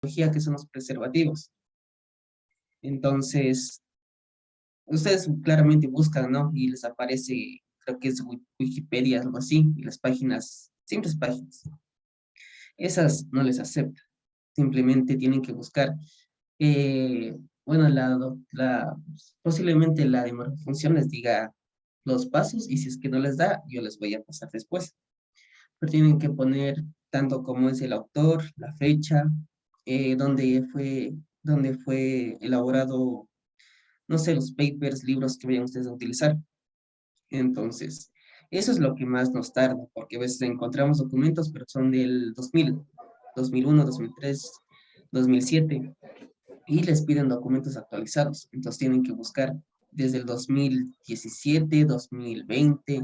que son los preservativos. Entonces, ustedes claramente buscan, ¿no? Y les aparece, creo que es Wikipedia, algo así, y las páginas, simples páginas. Esas no les aceptan. Simplemente tienen que buscar, bueno, posiblemente la de función les diga los pasos y si es que no les da, yo les voy a pasar después. Pero tienen que poner tanto como es el autor, la fecha, dónde fue elaborado, no sé, los papers, libros que vayan ustedes a utilizar. Entonces, eso es lo que más nos tarda, porque a veces encontramos documentos, pero son del 2000, 2001, 2003, 2007, y les piden documentos actualizados. Entonces tienen que buscar desde el 2017, 2020,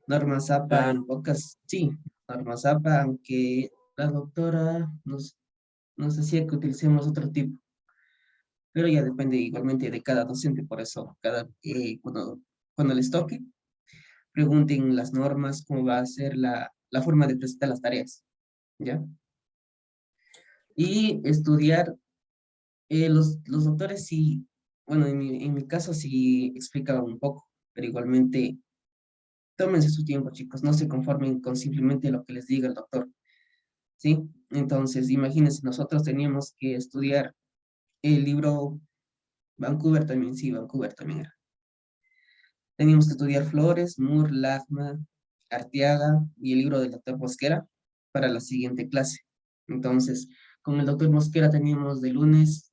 Norma Zapa en Claro. pocas, sí, Norma Zapa, aunque la doctora nos decía que utilicemos otro tipo, pero ya depende igualmente de cada docente, por eso cuando les toque, pregunten las normas, cómo va a ser la forma de presentar las tareas, ¿ya? Y estudiar, los doctores sí, bueno, en mi caso sí explicaban un poco, pero igualmente tómense su tiempo, chicos, no se conformen con simplemente lo que les diga el doctor, ¿sí? Entonces, imagínense, nosotros teníamos que estudiar el libro Vancouver también, sí, Vancouver también era. Teníamos que estudiar Flores, Moore, Lachman, Arteaga y el libro del doctor Mosquera para la siguiente clase. Entonces, con el doctor Mosquera teníamos de lunes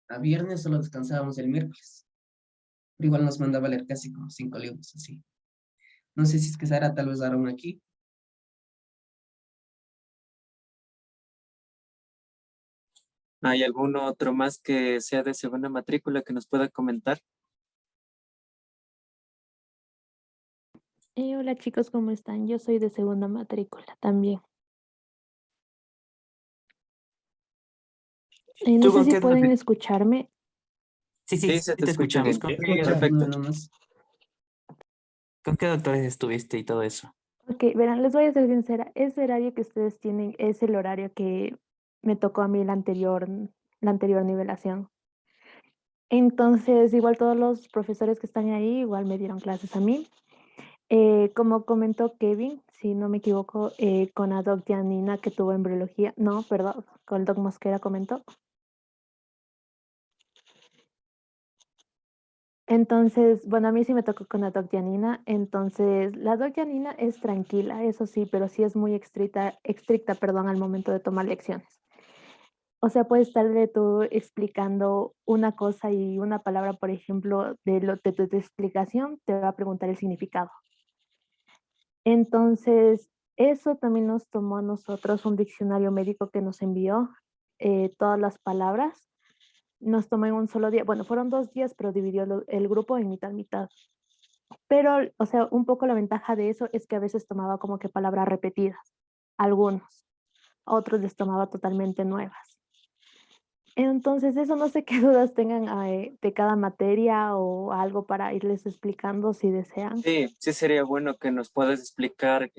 a viernes, solo descansábamos el miércoles. Pero igual nos mandaba a leer casi como 5 libros, así. No sé si es que Sara tal vez dará uno aquí. ¿Hay alguno otro más que sea de segunda matrícula que nos pueda comentar? Hola chicos, ¿cómo están? Yo soy de segunda matrícula también. No ¿Tú sé con si qué pueden escucharme. Sí, sí, Sí, sí se te te escucha escuchamos. bien. ¿Con Uno Perfecto. nomás. qué doctores estuviste y todo eso? Ok, verán, les voy a ser sincera. Ese horario que ustedes tienen es el horario que me tocó a mí la anterior nivelación. Entonces, igual todos los profesores que están ahí, igual me dieron clases a mí. Como comentó Kevin, si no me equivoco, con la doc Janina que tuvo embriología, no, perdón, con el doc Mosquera comentó. Entonces, bueno, a mí sí me tocó con la doc Janina. Entonces, la doc Janina es tranquila, eso sí, pero sí es muy estricta, perdón, al momento de tomar lecciones. O sea, puedes estarle tú explicando una cosa y una palabra, por ejemplo, de tu explicación, te va a preguntar el significado. Entonces, eso también nos tomó a nosotros un diccionario médico que nos envió todas las palabras. Nos tomó en un solo día. Bueno, fueron 2 días, pero dividió el grupo en mitad, mitad. Pero, o sea, un poco la ventaja de eso es que a veces tomaba como que palabras repetidas, algunos, a otros les tomaba totalmente nuevas. Entonces, eso no sé qué dudas tengan de cada materia o algo para irles explicando si desean. Sí, sí sería bueno que nos puedas explicar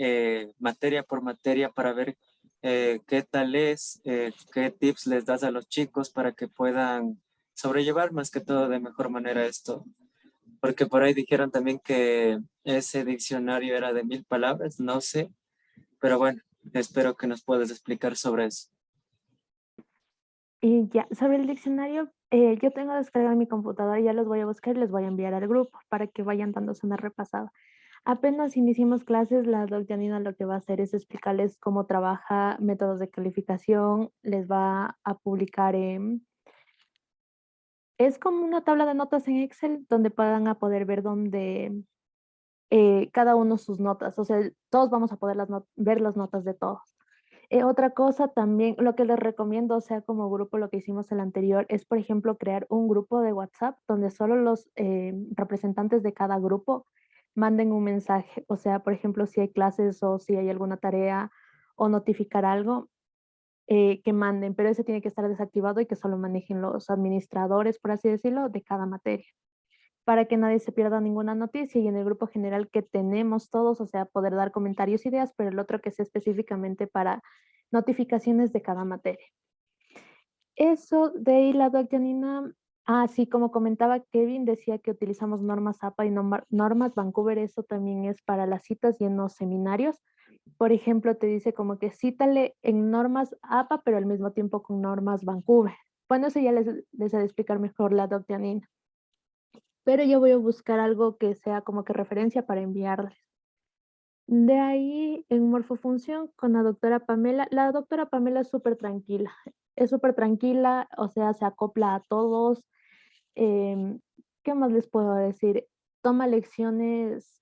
materia por materia para ver qué tal es, qué tips les das a los chicos para que puedan sobrellevar más que todo de mejor manera esto. Porque por ahí dijeron también que ese diccionario era de 1000 palabras, no sé, pero bueno, espero que nos puedas explicar sobre eso. Y ya, sobre el diccionario, yo tengo descargado en mi computadora, ya los voy a buscar y les voy a enviar al grupo para que vayan dándose una repasada. Apenas iniciemos clases, la doc Janina lo que va a hacer es explicarles cómo trabaja métodos de calificación, les va a publicar es como una tabla de notas en Excel donde van a poder ver dónde cada uno sus notas, o sea, todos vamos a poder ver las notas de todos. Otra cosa también, lo que les recomiendo, o sea, como grupo, lo que hicimos el anterior, es, por ejemplo, crear un grupo de WhatsApp donde solo los representantes de cada grupo manden un mensaje. O sea, por ejemplo, si hay clases o si hay alguna tarea o notificar algo, que manden, pero ese tiene que estar desactivado y que solo manejen los administradores, por así decirlo, de cada materia para que nadie se pierda ninguna noticia y en el grupo general que tenemos todos, o sea, poder dar comentarios, ideas, pero el otro que sea específicamente para notificaciones de cada materia. Eso de ahí la doc Janina, sí, como comentaba Kevin, decía que utilizamos normas APA y normas Vancouver, eso también es para las citas y en los seminarios. Por ejemplo, te dice como que cítale en normas APA, pero al mismo tiempo con normas Vancouver. Bueno, eso ya les ha de explicar mejor la doc Janina. Pero yo voy a buscar algo que sea como que referencia para enviarles. De ahí, en morfofunción, con la doctora Pamela es súper tranquila, o sea, se acopla a todos. em, ¿Qué más les puedo decir? Toma lecciones,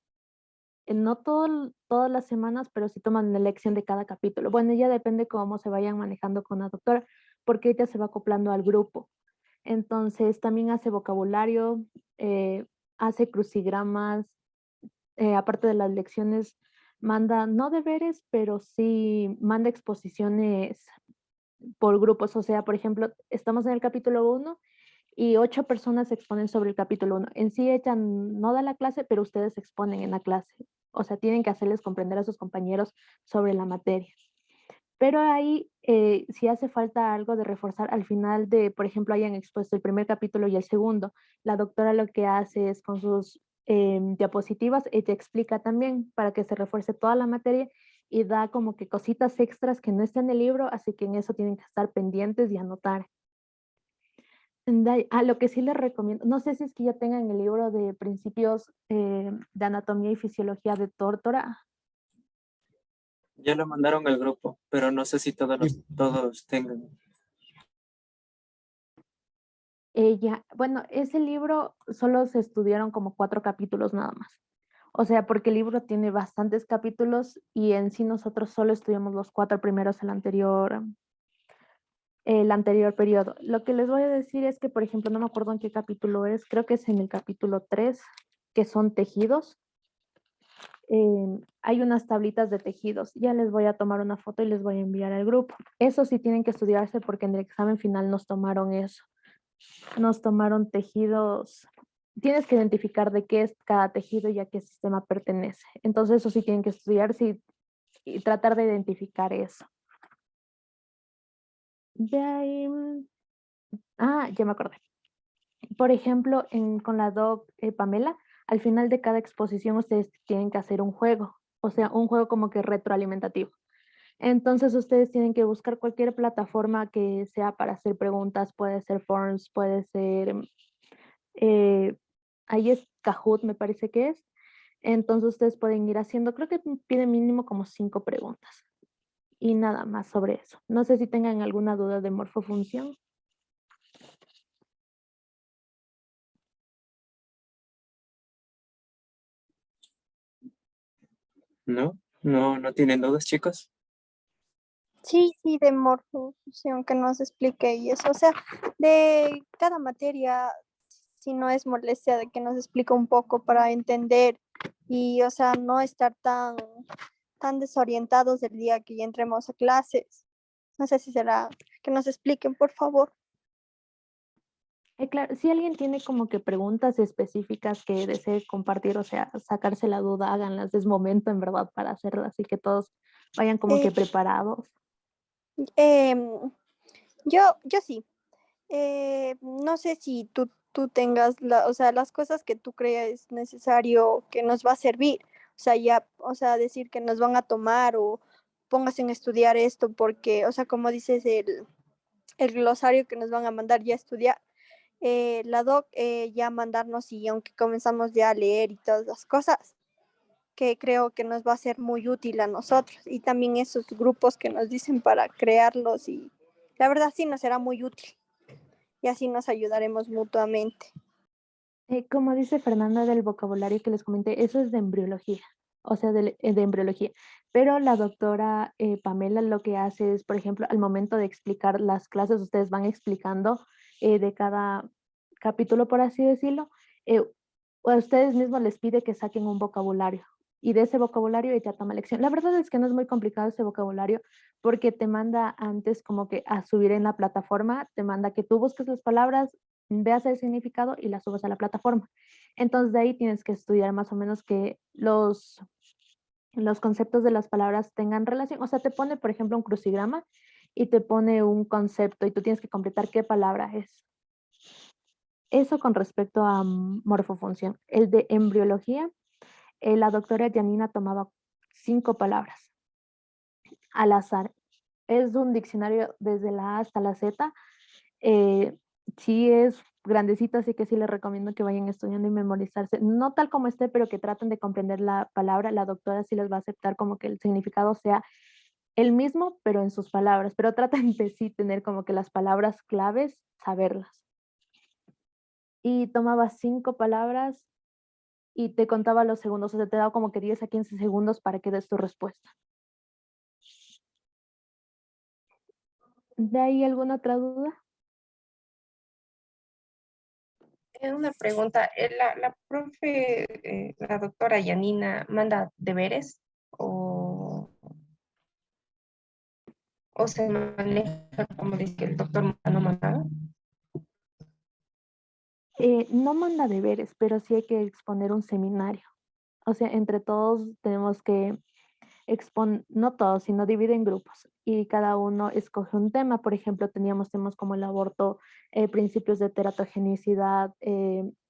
no todas las semanas, pero sí toman la lección de cada capítulo. Bueno, ya depende cómo se vayan manejando con la doctora, porque ella se va acoplando al grupo. Entonces, también hace vocabulario, eh, hace crucigramas, aparte de las lecciones, manda, no deberes, pero sí manda exposiciones por grupos. O sea, por ejemplo, estamos en el capítulo 1 y 8 personas exponen sobre el capítulo 1. En sí ella no da la clase, pero ustedes exponen en la clase. O sea, tienen que hacerles comprender a sus compañeros sobre la materia. Pero ahí, si hace falta algo de reforzar al final de, por ejemplo, hayan expuesto el primer capítulo y el segundo, la doctora lo que hace es con sus diapositivas, ella explica también para que se refuerce toda la materia y da como que cositas extras que no están en el libro, así que en eso tienen que estar pendientes y anotar. Lo que sí les recomiendo, no sé si es que ya tengan el libro de principios de anatomía y fisiología de Tórtora. Ya lo mandaron al grupo, pero no sé si todos tengan. Bueno, ese libro solo se estudiaron como 4 capítulos nada más. O sea, porque el libro tiene bastantes capítulos y en sí nosotros solo estudiamos los 4 primeros el anterior periodo. Lo que les voy a decir es que, por ejemplo, no me acuerdo en qué capítulo es, creo que es en el capítulo 3, que son tejidos. Hay unas tablitas de tejidos. Ya les voy a tomar una foto y les voy a enviar al grupo. Eso sí tienen que estudiarse porque en el examen final nos tomaron eso. Nos tomaron tejidos. Tienes que identificar de qué es cada tejido y a qué sistema pertenece. Entonces eso sí tienen que estudiarse y tratar de identificar eso. De ahí, ya me acordé. Por ejemplo, con la doc Pamela, al final de cada exposición ustedes tienen que hacer un juego, o sea, un juego como que retroalimentativo. Entonces ustedes tienen que buscar cualquier plataforma que sea para hacer preguntas, puede ser Forms, puede ser, eh, ahí es Kahoot, me parece que es. Entonces ustedes pueden ir haciendo, creo que pide mínimo como 5 preguntas y nada más sobre eso. No sé si tengan alguna duda de morfofunción. ¿No? ¿No tienen dudas, chicos? Sí, sí, de morfofusión que nos explique y eso, o sea, de cada materia, si no es molestia de que nos explique un poco para entender y, o sea, no estar tan desorientados el día que ya entremos a clases. No sé si será que nos expliquen, por favor. Claro, si alguien tiene como que preguntas específicas que desee compartir, o sea, sacarse la duda, háganlas, es momento en verdad para hacerlas y que todos vayan como Eh, que preparados. em, yo sí. No sé si tú tengas o sea, las cosas que tú crees necesario que nos va a servir. O sea, ya, o sea, decir que nos van a tomar o póngase en estudiar esto porque, o sea, como dices, el glosario que nos van a mandar ya a estudiar. La doc ya mandarnos y aunque comenzamos ya a leer y todas las cosas, que creo que nos va a ser muy útil a nosotros y también esos grupos que nos dicen para crearlos y la verdad sí nos será muy útil y así nos ayudaremos mutuamente. Como dice Fernanda del vocabulario que les comenté, eso es de embriología, o sea, de embriología. Pero la doctora Pamela lo que hace es, por ejemplo, al momento de explicar las clases, ustedes van explicando de cada capítulo, por así decirlo, a ustedes mismos les pide que saquen un vocabulario y de ese vocabulario ella toma lección. La verdad es que no es muy complicado ese vocabulario porque te manda antes como que a subir en la plataforma, te manda que tú busques las palabras, veas el significado y la subas a la plataforma. Entonces de ahí tienes que estudiar más o menos que los conceptos de las palabras tengan relación. O sea, te pone, por ejemplo, un crucigrama y te pone un concepto y tú tienes que completar qué palabra es. Eso con respecto a morfofunción. El de embriología, la doctora Janina tomaba 5 palabras al azar. Es un diccionario desde la A hasta la Z. Eh, sí es grandecito, así que sí les recomiendo que vayan estudiando y memorizarse. No tal como esté, pero que traten de comprender la palabra. La doctora sí les va a aceptar como que el significado sea el mismo, pero en sus palabras. Pero traten de sí tener como que las palabras claves, saberlas. Y tomaba 5 palabras y te contaba los segundos, o sea, te daba como que 10 a 15 segundos para que des tu respuesta. ¿De ahí alguna otra duda? Una pregunta, la profe, la doctora Yanina, ¿manda deberes o se maneja como dice que el doctor no mandaba? No manda deberes, pero sí hay que exponer un seminario. O sea, entre todos tenemos que exponer, no todos, sino divide en grupos y cada uno escoge un tema. Por ejemplo, teníamos temas como el aborto, principios de teratogenicidad,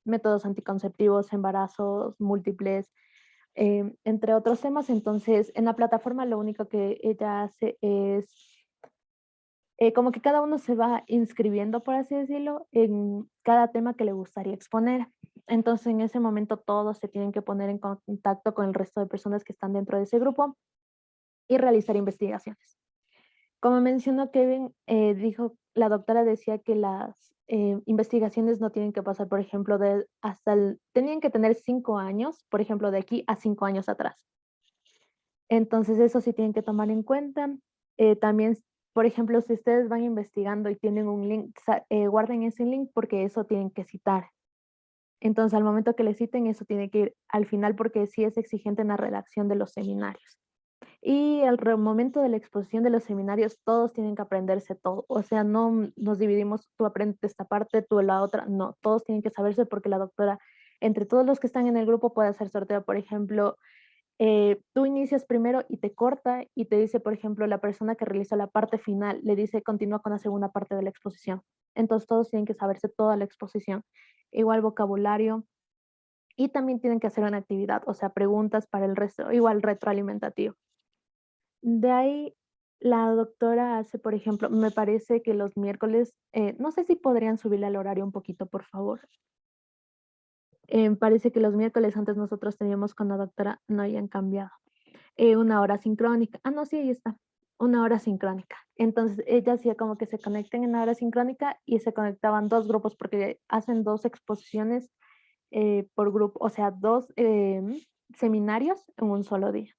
métodos anticonceptivos, embarazos múltiples, entre otros temas. Entonces, en la plataforma lo único que ella hace es como que cada uno se va inscribiendo, por así decirlo, en cada tema que le gustaría exponer. Entonces, en ese momento todos se tienen que poner en contacto con el resto de personas que están dentro de ese grupo y realizar investigaciones. Como mencionó Kevin, dijo, la doctora decía que las investigaciones no tienen que pasar, por ejemplo, tenían que tener 5 años, por ejemplo, de aquí a 5 años atrás. Entonces, eso sí tienen que tomar en cuenta. También, por ejemplo, si ustedes van investigando y tienen un link, guarden ese link porque eso tienen que citar. Entonces, al momento que le citen, eso tiene que ir al final porque sí es exigente en la redacción de los seminarios. Y al momento de la exposición de los seminarios, todos tienen que aprenderse todo. O sea, no nos dividimos, tú aprendes esta parte, tú la otra. No, todos tienen que saberse porque la doctora, entre todos los que están en el grupo, puede hacer sorteo. Por ejemplo, tú inicias primero y te corta y te dice, por ejemplo, la persona que realizó la parte final, le dice, continúa con la segunda parte de la exposición. Entonces, todos tienen que saberse toda la exposición. Igual vocabulario. Y también tienen que hacer una actividad, o sea, preguntas para el resto, igual retroalimentativo. De ahí, la doctora hace, por ejemplo, me parece que los miércoles, no sé si podrían subirle al horario un poquito, por favor. Parece que los miércoles antes nosotros teníamos con la doctora, no hayan cambiado. Una hora sincrónica. Ah, no, sí, ahí está. Una hora sincrónica. Entonces, ella hacía como que se conecten en la hora sincrónica y se conectaban 2 grupos porque hacen 2 exposiciones por grupo, o sea, 2 seminarios en un solo día.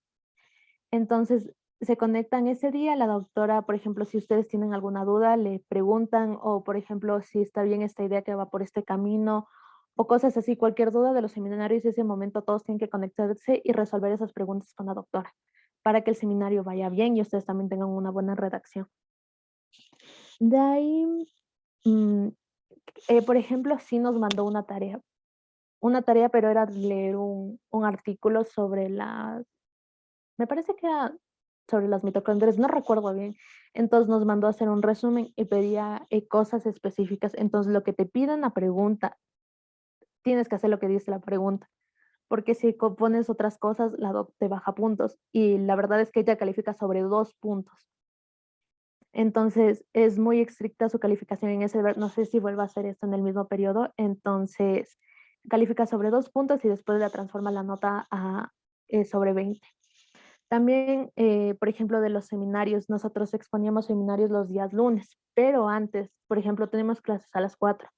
Entonces, se conectan ese día, la doctora, por ejemplo, si ustedes tienen alguna duda, le preguntan o, por ejemplo, si está bien esta idea que va por este camino o cosas así, cualquier duda de los seminarios, ese momento todos tienen que conectarse y resolver esas preguntas con la doctora para que el seminario vaya bien y ustedes también tengan una buena redacción. De ahí, mm, por ejemplo, sí nos mandó una tarea, pero era leer un artículo sobre me parece que era sobre las mitocondrias, no recuerdo bien. Entonces nos mandó a hacer un resumen y pedía cosas específicas. Entonces lo que te piden la pregunta, tienes que hacer lo que dice la pregunta, porque si pones otras cosas, la doc te baja puntos y la verdad es que ella califica sobre 2 puntos. Entonces es muy estricta su calificación en ese, no sé si vuelva a hacer esto en el mismo periodo, entonces califica sobre 2 puntos y después la transforma la nota a sobre 20. También, por ejemplo, de los seminarios, nosotros exponíamos seminarios los días lunes, pero antes, por ejemplo, tenemos clases a las 4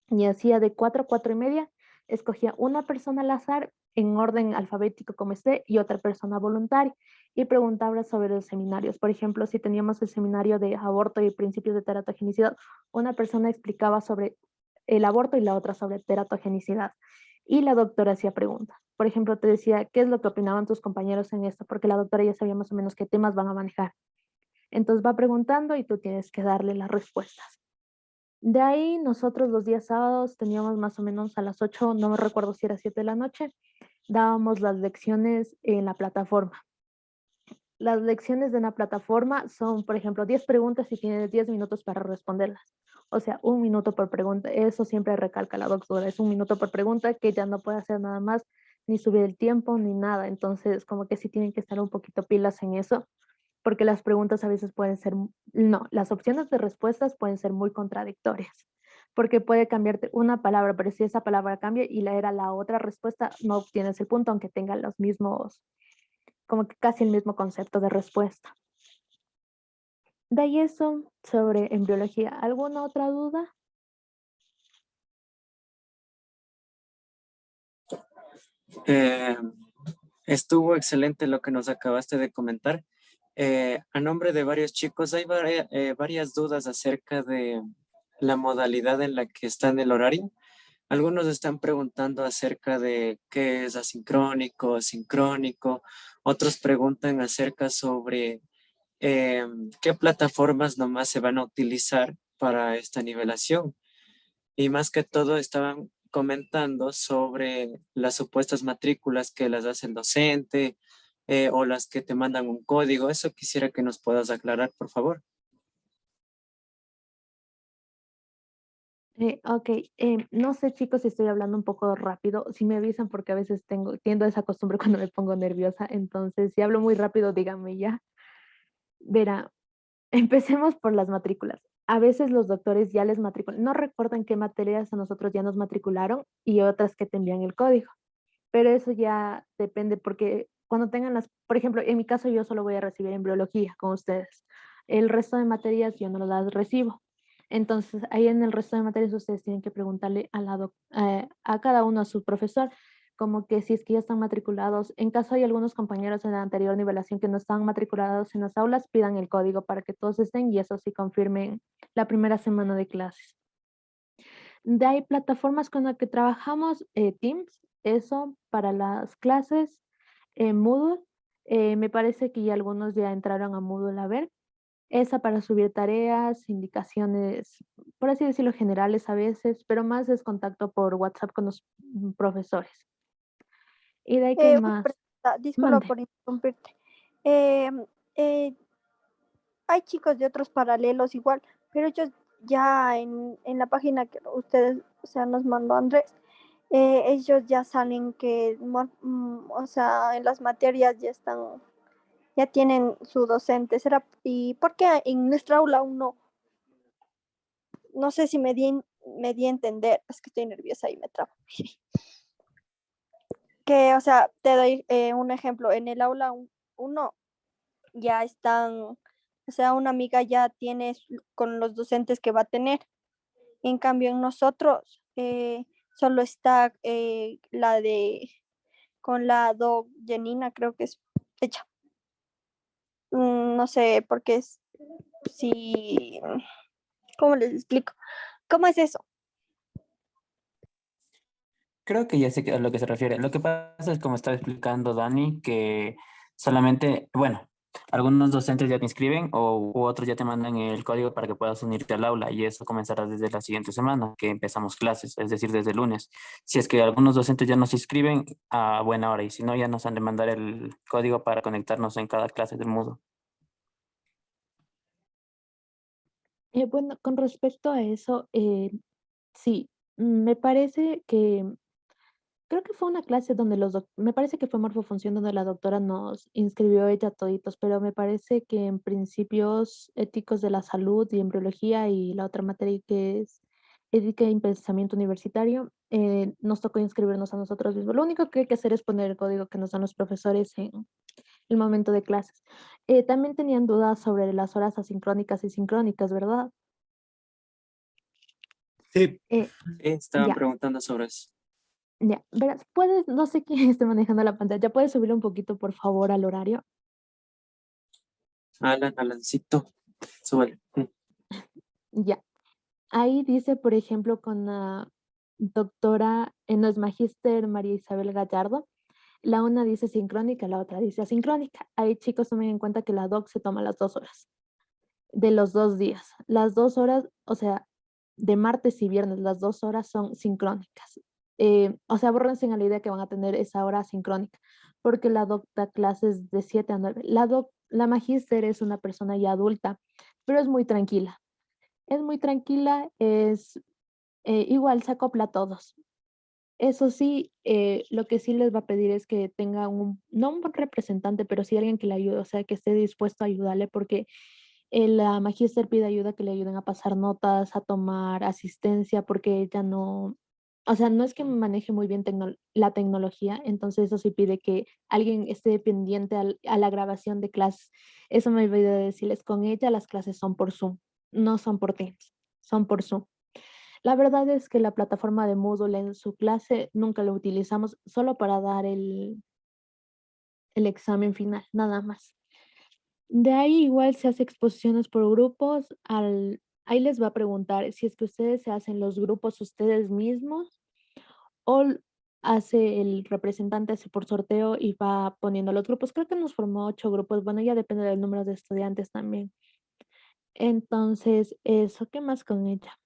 y hacía de 4 a 4 y media, escogía una persona al azar en orden alfabético como esté y otra persona voluntaria y preguntaba sobre los seminarios. Por ejemplo, si teníamos el seminario de aborto y principios de teratogenicidad, una persona explicaba sobre el aborto y la otra sobre teratogenicidad. Y la doctora hacía preguntas. Por ejemplo, te decía, ¿qué es lo que opinaban tus compañeros en esto? Porque la doctora ya sabía más o menos qué temas van a manejar. Entonces va preguntando y tú tienes que darle las respuestas. De ahí nosotros los días sábados teníamos más o menos a las 8, no me recuerdo si era 7 de la noche, dábamos las lecciones en la plataforma. las lecciones de una plataforma son, por ejemplo, 10 preguntas y tienes 10 minutos para responderlas. O sea, 1 minuto por pregunta. Eso siempre recalca la doctora. Es 1 minuto por pregunta que ya no puede hacer nada más, ni subir el tiempo, ni nada. Entonces, como que sí tienen que estar un poquito pilas en eso, porque las preguntas a veces pueden ser, no, las opciones de respuestas pueden ser muy contradictorias, porque puede cambiarte una palabra, pero si esa palabra cambia y la era la otra respuesta, no obtienes el punto, aunque tengan los mismos, como que casi el mismo concepto de respuesta. De ahí eso sobre embriología. ¿Alguna otra duda? Eh, Estuvo excelente lo que nos acabaste de comentar. A nombre de varios chicos, hay varias dudas acerca de la modalidad en la que está en el horario. Algunos están preguntando acerca de qué es asincrónico, sincrónico. Otros preguntan acerca sobre qué plataformas nomás se van a utilizar para esta nivelación. Y más que todo estaban comentando sobre las supuestas matrículas que las hace el docente o las que te mandan un código. Eso quisiera que nos puedas aclarar, por favor. Ok, no sé chicos si estoy hablando un poco rápido, si me avisan porque a veces tiendo a esa costumbre cuando me pongo nerviosa, entonces si hablo muy rápido díganme ya. Verá, empecemos por las matrículas. A veces los doctores ya les matriculan, no recuerdan qué materias a nosotros ya nos matricularon y otras que te envían el código, pero eso ya depende porque cuando tengan por ejemplo, en mi caso yo solo voy a recibir embriología con ustedes. El resto de materias yo no las recibo. Entonces, ahí en el resto de materias ustedes tienen que preguntarle a cada uno, a su profesor, como que si es que ya están matriculados. En caso hay algunos compañeros en la anterior nivelación que no están matriculados en las aulas, pidan el código para que todos estén y eso sí confirmen la primera semana de clases. De ahí plataformas con las que trabajamos, Teams, eso para las clases, Moodle, me parece que ya algunos ya entraron a Moodle a ver. Esa para subir tareas, indicaciones, por así decirlo, generales a veces, pero más es contacto por WhatsApp con los profesores. Y de ahí que Una más, pregunta, disculpa mande. por interrumpirte. Em, eh, Hay chicos de otros paralelos igual, pero ellos ya en la página que ustedes, o sea, nos mandó Andrés, ellos ya salen que, o sea, en las materias ya están, ya tienen su docente. ¿Será? ¿Y por qué en nuestra aula aún no? No sé si me di a entender, es que estoy nerviosa y me trabo. Que, o sea, te doy un ejemplo, en el aula 1 ya están, o sea, una amiga ya tiene con los docentes que va a tener. En cambio, en nosotros solo está la de, con la doc Janina, creo que es hecha. No sé por qué es, si, ¿cómo les explico? ¿Cómo es eso? Creo que ya sé a lo que se refiere. Lo que pasa es, como estaba explicando Dani, que solamente, bueno, algunos docentes ya te inscriben u otros ya te mandan el código para que puedas unirte al aula y eso comenzará desde la siguiente semana que empezamos clases, es decir, desde el lunes. Si es que algunos docentes ya nos inscriben, a buena hora, y si no, ya nos han de mandar el código para conectarnos en cada clase del Moodle. Bueno, con respecto a eso, sí, me parece que creo que fue una clase donde me parece que fue morfofunción donde la doctora nos inscribió ella toditos, pero me parece que en principios éticos de la salud y embriología y la otra materia que es ética y pensamiento universitario, nos tocó inscribirnos a nosotros mismos. Lo único que hay que hacer es poner el código que nos dan los profesores en el momento de clases. También tenían dudas sobre las horas asincrónicas y sincrónicas, ¿verdad? Sí, Eh, Estaban ya. preguntando sobre eso. Ya, verás, puedes, no sé quién esté manejando la pantalla, ¿puedes subirle un poquito, por favor, al horario? Alancito, súbele. Ya, ahí dice, por ejemplo, con la doctora, no es Magíster María Isabel Gallardo, la una dice sincrónica, la otra dice asincrónica. Ahí, chicos, tomen en cuenta que la doc se toma las 2 horas, de los 2 días. Las 2 horas, o sea, de martes y viernes, las 2 horas son sincrónicas. O sea, bórrense en la idea que van a tener esa hora sincrónica, porque la doc da clases de 7 a 9. La doc La magíster es una persona ya adulta, pero es muy tranquila. Es muy tranquila, igual se acopla a todos. Eso sí, lo que sí les va a pedir es que tenga no un representante, pero sí alguien que le ayude, o sea, que esté dispuesto a ayudarle, porque la magíster pide ayuda, que le ayuden a pasar notas, a tomar asistencia, porque ella no, o sea, no es que maneje muy bien la tecnología, entonces eso sí pide que alguien esté pendiente a la grabación de clases. Eso me olvidé de decirles, con ella las clases son por Zoom, no son por Teams, son por Zoom. La verdad es que la plataforma de Moodle en su clase nunca lo utilizamos solo para dar el examen final, nada más. De ahí igual se hace exposiciones por grupos. Ahí les va a preguntar si es que ustedes se hacen los grupos ustedes mismos o hace el representante hace por sorteo y va poniendo los grupos. Creo que nos formó 8 grupos. Bueno, ya depende del número de estudiantes también. Entonces, eso, ¿qué más con ella?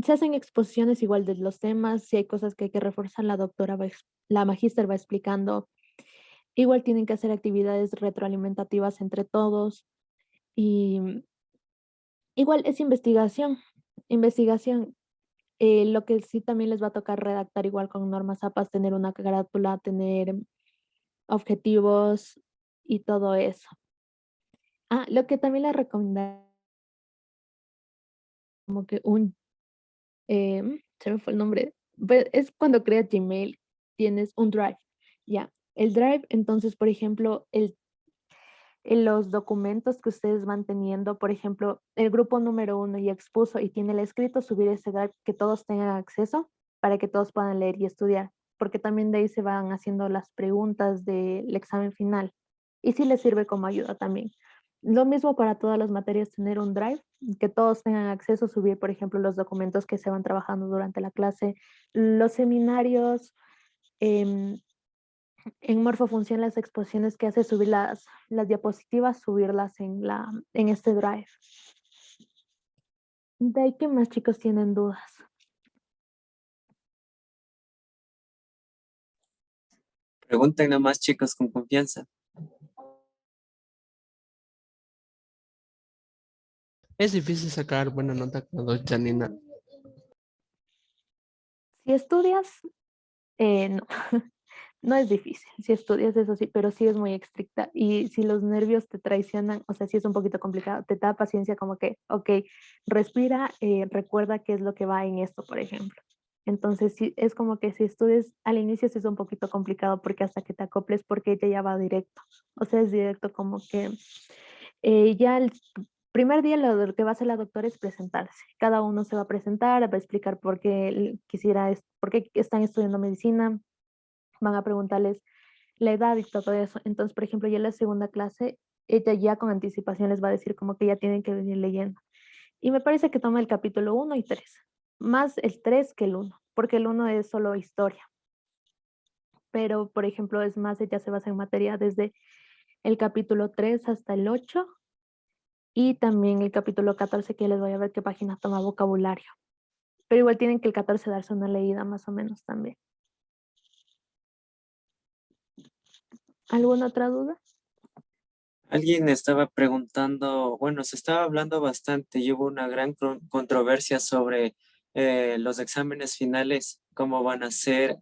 Se hacen exposiciones igual de los temas, si hay cosas que hay que reforzar, la doctora la magíster va explicando. Igual tienen que hacer actividades retroalimentativas entre todos y igual es investigación. Investigación. Lo que sí también les va a tocar redactar igual con normas APAS, tener una carátula, tener objetivos y todo eso. Ah, lo que también les recomendaría como que se me fue el nombre, pues, es cuando creas Gmail, tienes un Drive, ya. El Drive, entonces, por ejemplo, en los documentos que ustedes van teniendo, por ejemplo, el grupo número 1 ya expuso y tiene el escrito, subir ese Drive que todos tengan acceso para que todos puedan leer y estudiar, porque también de ahí se van haciendo las preguntas del examen final y sí les sirve como ayuda también. Lo mismo para todas las materias, tener un Drive, que todos tengan acceso, subir, por ejemplo, los documentos que se van trabajando durante la clase, los seminarios, em, en Morfofunción las exposiciones que hace, subir las diapositivas, subirlas en este Drive. De ahí, ¿qué más chicos tienen dudas? Pregunten nomás, chicos, con confianza. Es difícil sacar buena nota cuando Janina. Si estudias, no, no es difícil. Si estudias, eso sí, pero sí es muy estricta. Y si los nervios te traicionan, o sea, sí es un poquito complicado. Te da paciencia como que, ok, respira, recuerda qué es lo que va en esto, por ejemplo. Entonces, sí, es como que si estudias al inicio sí es un poquito complicado porque hasta que te acoples, porque ella ya va directo. O sea, es directo como que ya el primer día lo que va a hacer la doctora es presentarse. Cada uno se va a presentar, va a explicar por qué por qué están estudiando medicina, van a preguntarles la edad y todo eso. Entonces, por ejemplo, ya en la segunda clase, ella ya con anticipación les va a decir como que ya tienen que venir leyendo. Y me parece que toma el capítulo 1 y 3, más el 3 que el 1, porque el 1 es solo historia. Pero, por ejemplo, es más, ella se basa en materia desde el capítulo 3 hasta el 8 y también el capítulo 14 que les voy a ver qué página toma vocabulario. Pero igual tienen que el 14 darse una leída más o menos también. ¿Alguna otra duda? Alguien estaba preguntando, bueno, se estaba hablando bastante y hubo una gran controversia sobre los exámenes finales, cómo van a ser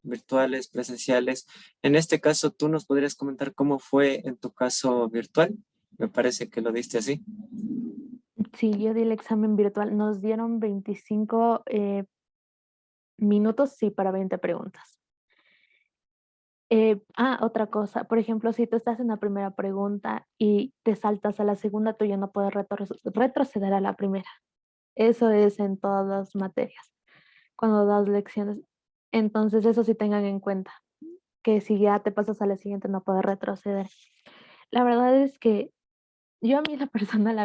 virtuales, presenciales. En este caso, ¿tú nos podrías comentar cómo fue en tu caso virtual? Me parece que lo diste así. Sí, yo di el examen virtual. Nos dieron 25 minutos, sí, para 20 preguntas. Otra cosa, por ejemplo, si tú estás en la primera pregunta y te saltas a la segunda, tú ya no puedes retroceder a la primera. Eso es en todas las materias, cuando das lecciones. Entonces, eso sí tengan en cuenta, que si ya te pasas a la siguiente, no puedes retroceder. La verdad es que yo a mí, la personal,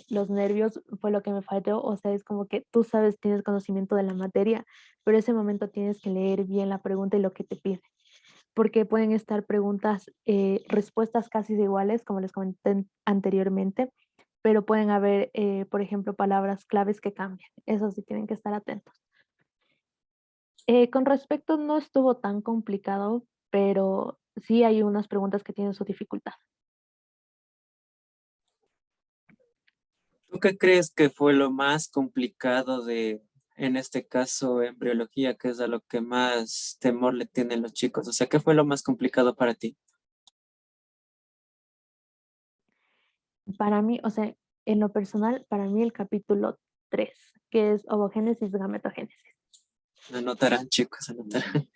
los nervios fue lo que me falló, o sea, es como que tú sabes, tienes conocimiento de la materia, pero ese momento tienes que leer bien la pregunta y lo que te pide, porque pueden estar respuestas casi iguales, como les comenté anteriormente, pero pueden haber, por ejemplo, palabras claves que cambian. Eso sí tienen que estar atentos. Con respecto, no estuvo tan complicado, pero sí hay unas preguntas que tienen su dificultad. ¿Tú qué crees que fue lo más complicado en este caso, embriología, que es a lo que más temor le tienen los chicos? O sea, ¿qué fue lo más complicado para ti? Para mí, o sea, en lo personal, para mí el capítulo 3, que es ovogénesis, gametogénesis. Anotarán, chicos, anotarán.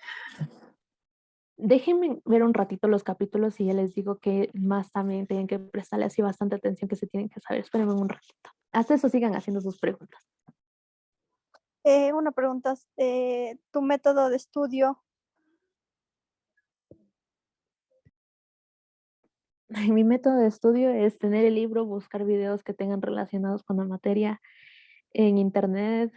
Déjenme ver un ratito los capítulos y ya les digo que más también tienen que prestarle así bastante atención que se tienen que saber. Espérenme un ratito. Hasta eso sigan haciendo sus preguntas. Una pregunta, ¿tu método de estudio? Mi método de estudio es tener el libro, buscar videos que tengan relacionados con la materia en internet.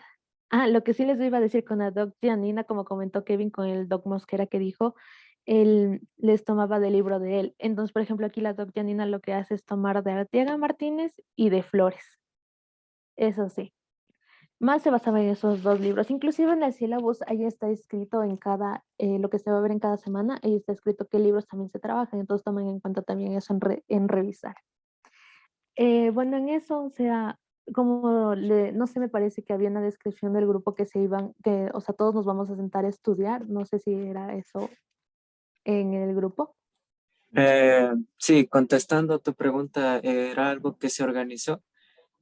Ah, lo que sí les iba a decir con la doc Giannina, como comentó Kevin con el doc Mosquera que dijo, él les tomaba del libro de él. Entonces, por ejemplo, aquí la doc Giannina lo que hace es tomar de Artiega Martínez y de Flores. Eso sí. Más se basaba en esos dos libros. Inclusive en el sílabus, ahí está escrito en cada, lo que se va a ver en cada semana, ahí está escrito qué libros también se trabajan, entonces tomen en cuenta también eso en revisar. Bueno, en eso, o sea, no sé, me parece que había una descripción del grupo que se iban, que, o sea, todos nos vamos a sentar a estudiar, no sé si era eso en el grupo. Sí, contestando a tu pregunta, era algo que se organizó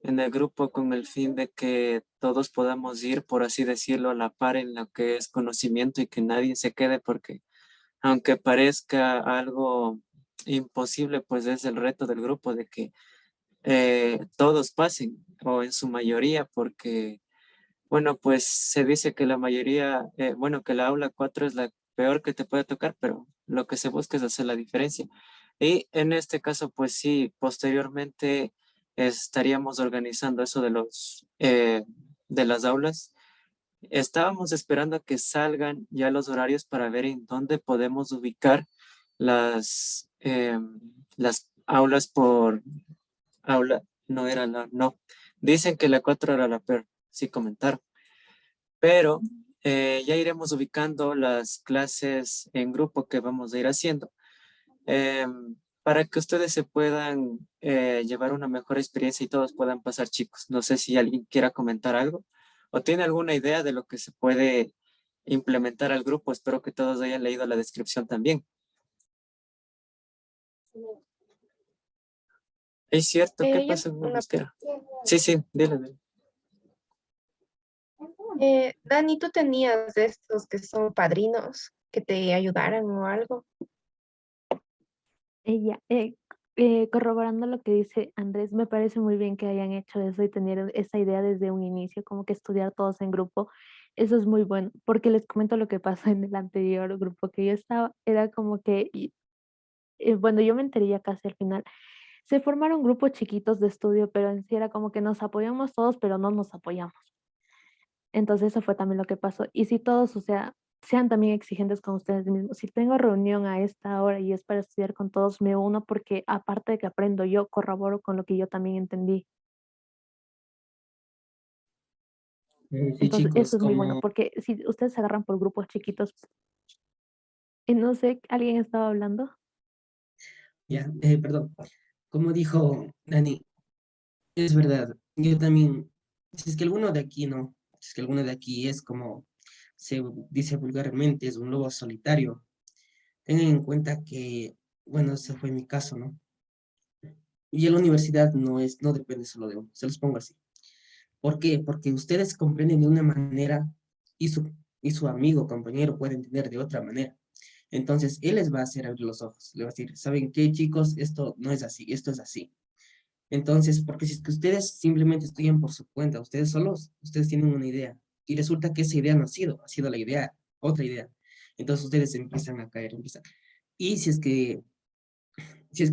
en el grupo con el fin de que todos podamos ir, por así decirlo, a la par en lo que es conocimiento y que nadie se quede, porque aunque parezca algo imposible, pues es el reto del grupo de que todos pasen, o en su mayoría, porque, bueno, pues se dice que la mayoría, bueno, que la aula 4 es la peor que te puede tocar, pero lo que se busca es hacer la diferencia. Y en este caso, pues sí, posteriormente estaríamos organizando eso de las aulas. Estábamos esperando a que salgan ya los horarios para ver en dónde podemos ubicar las aulas por aula. No era no. Dicen que la 4 era la peor, sí comentaron. Pero ya iremos ubicando las clases en grupo que vamos a ir haciendo para que ustedes se puedan llevar una mejor experiencia y todos puedan pasar, chicos. No sé si alguien quiera comentar algo o tiene alguna idea de lo que se puede implementar al grupo. Espero que todos hayan leído la descripción también. Es cierto, ¿qué Yo pasa con tengo una Mosquera? Sí, sí, dile, dile. Dani, ¿tú tenías de estos que son padrinos que te ayudaran o algo? Ella, corroborando lo que dice Andrés, me parece muy bien que hayan hecho eso y tener esa idea desde un inicio, como que estudiar todos en grupo. Eso es muy bueno, porque les comento lo que pasó en el anterior grupo que yo estaba, era como que, bueno, yo me enteré ya casi al final. Se formaron grupos chiquitos de estudio, pero en sí era como que nos apoyamos todos, pero no nos apoyamos. Entonces eso fue también lo que pasó. Y si todos, o sea, sean también exigentes con ustedes mismos. Si tengo reunión a esta hora y es para estudiar con todos, me uno porque aparte de que aprendo yo, corroboro con lo que yo también entendí. Sí, Entonces chicos, eso es muy bueno, como porque si ustedes se agarran por grupos chiquitos, y no sé, ¿alguien estaba hablando? ya, perdón, como dijo Dani, es verdad, yo también, si es que alguno de aquí no, si es que alguno de aquí es como se dice vulgarmente, es un lobo solitario, tengan en cuenta que, bueno, ese fue mi caso, ¿no? Y en la universidad no depende solo de uno, se los pongo así. ¿Por qué? Porque ustedes comprenden de una manera y y su amigo, compañero puede entender de otra manera. Entonces, él les va a hacer abrir los ojos, le va a decir, ¿saben qué, chicos? Esto no es así, esto es así. Entonces, porque si es que ustedes simplemente estudian por su cuenta, ustedes solos, ustedes tienen una idea, y resulta que esa idea no ha sido la idea, otra idea. Entonces, ustedes empiezan a caer, empiezan. Y si es que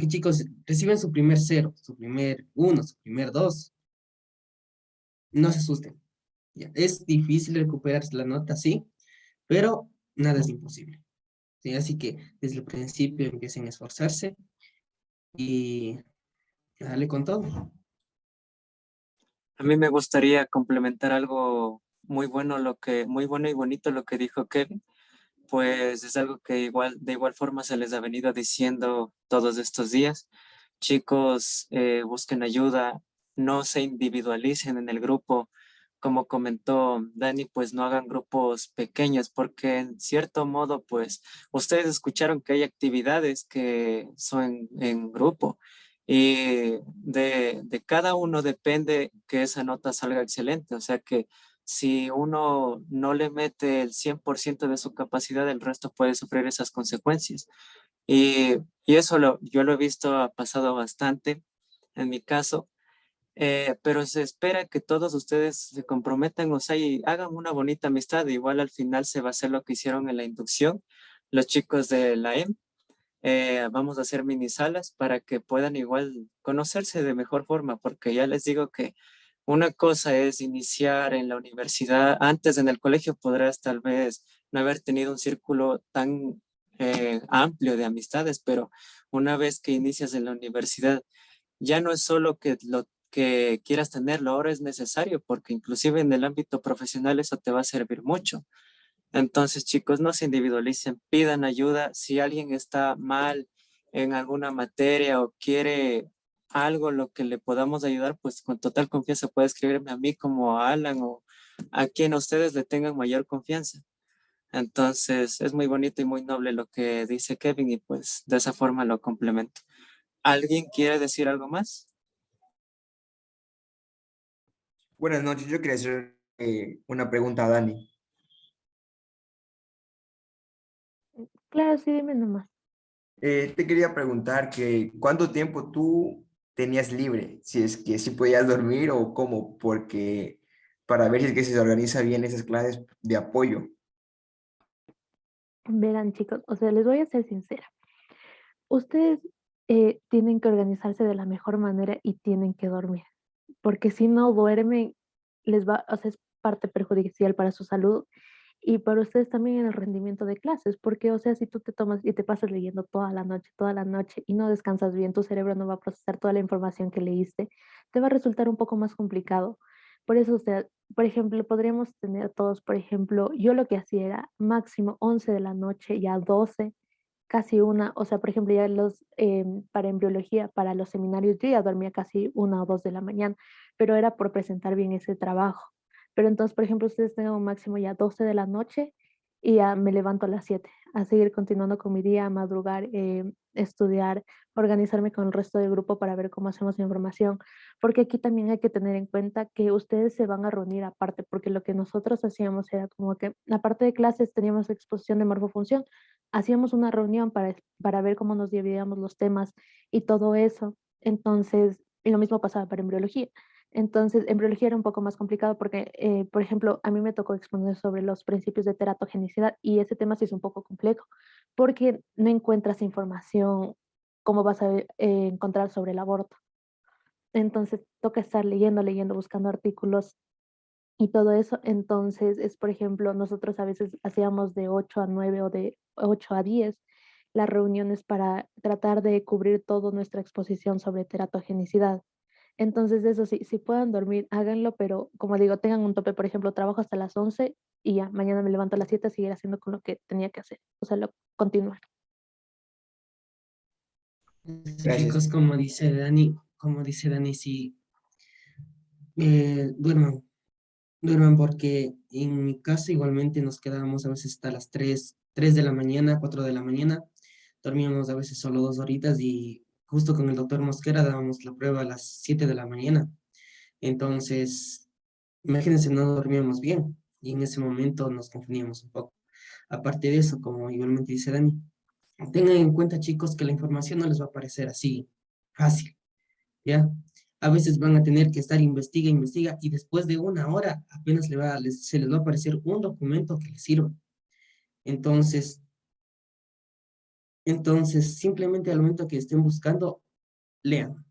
chicos reciben su primer cero, su primer uno, su primer dos, no se asusten. Ya, es difícil recuperar la nota, sí, pero nada es imposible. ¿Sí? Así que desde el principio empiecen a esforzarse y a darle con todo. A mí me gustaría complementar algo muy bueno y bonito lo que dijo Kevin, pues es algo que de igual forma se les ha venido diciendo todos estos días. Chicos, busquen ayuda, no se individualicen en el grupo. Como comentó Dani, pues no hagan grupos pequeños, porque en cierto modo, pues ustedes escucharon que hay actividades que son en grupo y de cada uno depende que esa nota salga excelente. O sea que si uno no le mete el 100% de su capacidad, el resto puede sufrir esas consecuencias. Y eso yo lo he visto, ha pasado bastante en mi caso, pero se espera que todos ustedes se comprometan, o sea, y hagan una bonita amistad. Igual al final se va a hacer lo que hicieron en la inducción los chicos de la EM. Vamos a hacer mini salas para que puedan igual conocerse de mejor forma, porque ya les digo que una cosa es iniciar en la universidad. Antes en el colegio podrás tal vez no haber tenido un círculo tan amplio de amistades, pero una vez que inicias en la universidad, ya no es solo que lo que quieras tenerlo, ahora es necesario, porque inclusive en el ámbito profesional eso te va a servir mucho. Entonces, chicos, no se individualicen, pidan ayuda. Si alguien está mal en alguna materia o quiere algo lo que le podamos ayudar, pues con total confianza puede escribirme a mí como a Alan o a quien ustedes le tengan mayor confianza. Entonces, es muy bonito y muy noble lo que dice Kevin y pues de esa forma lo complemento. ¿Alguien quiere decir algo más? Buenas noches, yo quería hacer una pregunta a Dani. Claro, sí, dime nomás. Te quería preguntar que ¿cuánto tiempo tú tenías libre? Si es que si podías dormir o cómo, porque para ver si es que se organiza bien esas clases de apoyo. Verán, chicos, o sea, les voy a ser sincera. Ustedes tienen que organizarse de la mejor manera y tienen que dormir, porque si no duermen, les va, o sea, es parte perjudicial para su salud y para ustedes también en el rendimiento de clases, porque, o sea, si tú te tomas y te pasas leyendo toda la noche y no descansas bien, tu cerebro no va a procesar toda la información que leíste, te va a resultar un poco más complicado. Por eso, o sea, por ejemplo, podríamos tener todos, por ejemplo, yo lo que hacía era máximo 11 de la noche, ya 12 casi una, o sea, por ejemplo, ya para embriología, para los seminarios, yo ya dormía casi 1 o 2 de la mañana, pero era por presentar bien ese trabajo. Pero entonces, por ejemplo, ustedes tengan un máximo ya 12 de la noche y ya me levanto a las 7 a seguir continuando con mi día, a madrugar, estudiar, organizarme con el resto del grupo para ver cómo hacemos la información, porque aquí también hay que tener en cuenta que ustedes se van a reunir aparte, porque lo que nosotros hacíamos era como que, aparte de clases, teníamos exposición de morfofunción, hacíamos una reunión para ver cómo nos dividíamos los temas y todo eso. Entonces, y lo mismo pasaba para embriología. Entonces, embriología era un poco más complicado porque, por ejemplo, a mí me tocó exponer sobre los principios de teratogenicidad y ese tema sí es un poco complejo porque no encuentras información como vas a encontrar sobre el aborto. Entonces, toca estar leyendo, buscando artículos y todo eso. Entonces, es, por ejemplo, nosotros a veces hacíamos de 8 a 9 o de 8 a 10 las reuniones para tratar de cubrir toda nuestra exposición sobre teratogenicidad. Entonces, eso sí, si puedan dormir, háganlo, pero como digo, tengan un tope, por ejemplo, trabajo hasta las 11 y ya, mañana me levanto a las 7 a seguir haciendo con lo que tenía que hacer. O sea, continuar. Sí, Gracias. chicos, como dice Dani, sí, duerman, duerman porque en mi casa igualmente nos quedábamos a veces hasta las 3 de la mañana, 4 de la mañana, dormíamos a veces solo 2 horitas y justo con el doctor Mosquera dábamos la prueba a las 7 de la mañana. Entonces, imagínense, no dormíamos bien y en ese momento nos confundíamos un poco. Aparte de eso, como igualmente dice Dani, tengan en cuenta, chicos, que la información no les va a aparecer así fácil, ¿ya? A veces van a tener que estar investiga, y después de 1 hora apenas se les va a aparecer un documento que les sirva. Entonces, simplemente al momento que estén buscando, lean.